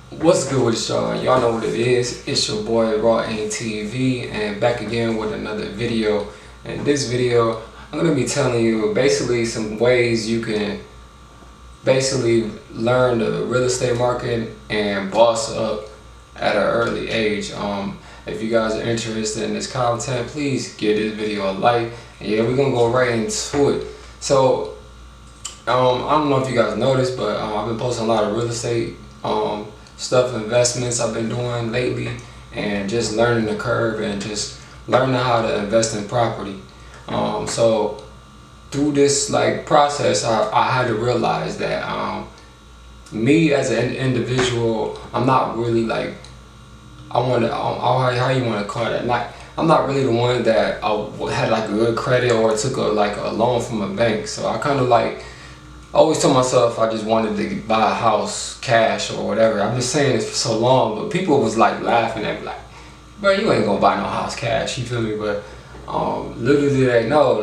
What's good with y'all? Y'all know what it is. It's your boy Raw TV, and back again with another video. In this video, I'm gonna be telling you basically some ways you can basically learn the real estate market and boss up at an early age. If you guys are interested in this content, please give this video a like. And yeah, we're gonna go right into it. So I don't know if you guys noticed, but I've been posting a lot of real estate stuff, investments I've been doing lately, and just learning the curve and just learning how to invest in property. So through this process, I had to realize that me as an individual, I'm not really how you want to call it. I'm not really the one that had a good credit or took a loan from a bank. So I kind of I always told myself I just wanted to buy a house cash or whatever. I've been saying this for so long, but people was laughing at me bro, you ain't gonna buy no house cash, you feel me? But little did they know,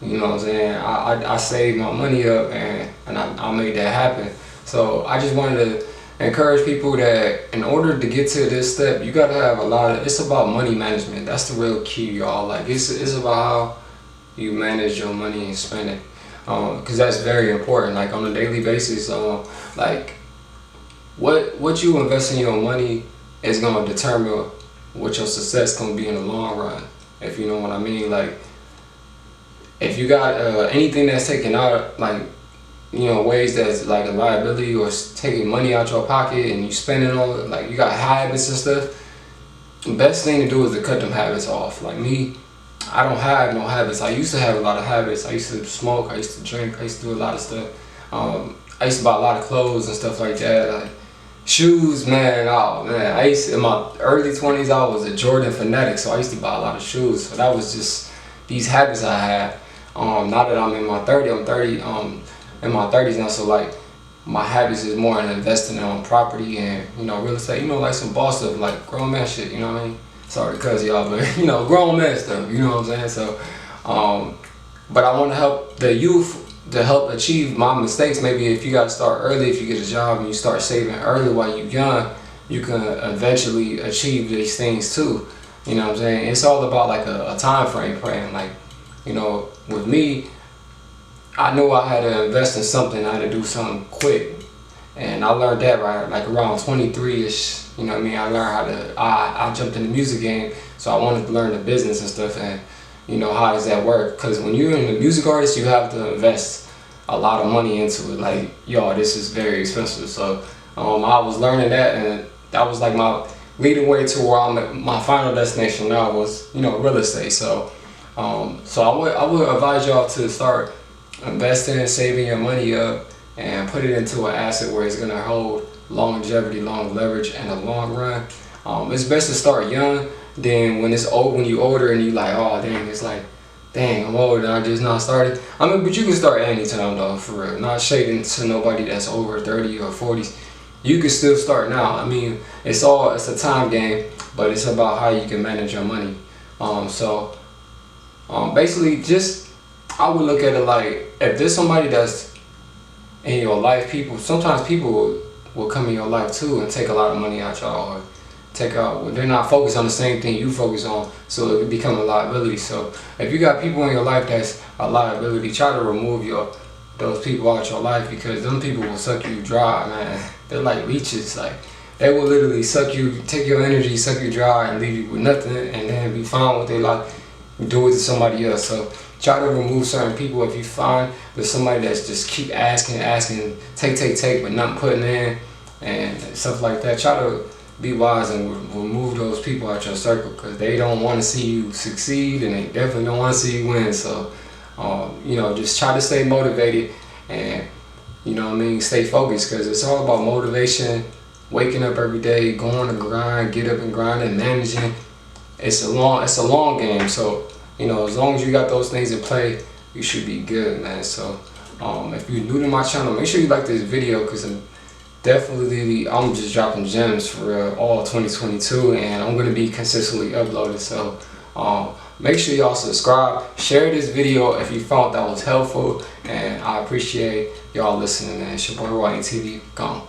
you know what I'm saying, I saved my money up and I made that happen. So I just wanted to encourage people that in order to get to this step, you gotta have it's about money management. That's the real key, y'all. It's about how you manage your money and spend it. Because that's very important, on a daily basis. What you invest in your money is going to determine what your success going to be in the long run, if you know what I mean. If you got anything that's taken out, ways that's a liability or taking money out your pocket and you spend it on, you got habits and stuff, the best thing to do is to cut them habits off. Me, I don't have no habits. I used to have a lot of habits. I used to smoke, I used to drink, I used to do a lot of stuff. I used to buy a lot of clothes and stuff like that. Shoes, man, oh man. In my early 20s, I was a Jordan fanatic, so I used to buy a lot of shoes. So that was just these habits I had. Now that I'm in my 30s, in my 30s now, so my habits is more in investing on property and, real estate, some boss stuff, grown man shit, you know what I mean? Sorry to cuss y'all, but grown man stuff, you know what I'm saying? So, but I want to help the youth to help achieve my mistakes. Maybe if you got to start early, if you get a job and you start saving early while you're young, you can eventually achieve these things too. You know what I'm saying? It's all about a time frame plan. With me, I knew I had to invest in something. I had to do something quick, and I learned that around 23ish. You know what I mean? I learned I jumped in the music game, so I wanted to learn the business and stuff, and how does that work? Because when you're in the music artist, you have to invest a lot of money into it. Y'all, this is very expensive. So I was learning that, and that was my leading way to where I'm at. My final destination now was real estate. So I would advise y'all to start investing and saving your money up and put it into an asset where it's gonna hold longevity, long leverage in the long run. It's best to start young. Then when you're older and you oh dang, it's dang, I'm old and I just not started. But you can start anytime though, for real. Not shading to nobody that's over 30 or 40s. You can still start now. It's a time game, but it's about how you can manage your money. Basically, I would look at it if there's somebody that's in your life, sometimes people will come in your life too and take a lot of money out y'all, or they're not focused on the same thing you focus on, so it can become a liability. So if you got people in your life that's a liability, try to remove those people out your life, because them people will suck you dry, man. They're like leeches. They will literally take your energy, suck you dry, and leave you with nothing, and then be fine with their life, do it to somebody else. So try to remove certain people. If you find there's somebody that's just keep asking, take, but not putting in and stuff like that, try to be wise and remove those people out your circle, because they don't want to see you succeed, and they definitely don't want to see you win. So just try to stay motivated and stay focused, because it's all about motivation, waking up every day, going to grind, get up and grind, and managing. It's a long game. So as long as you got those things in play, you should be good, man. So if you're new to my channel, make sure you like this video, because I'm just dropping gems for all 2022, and I'm going to be consistently uploading. So make sure y'all subscribe, share this video if you found that was helpful, and I appreciate y'all listening, man. It's your boy Raw TV. Gone.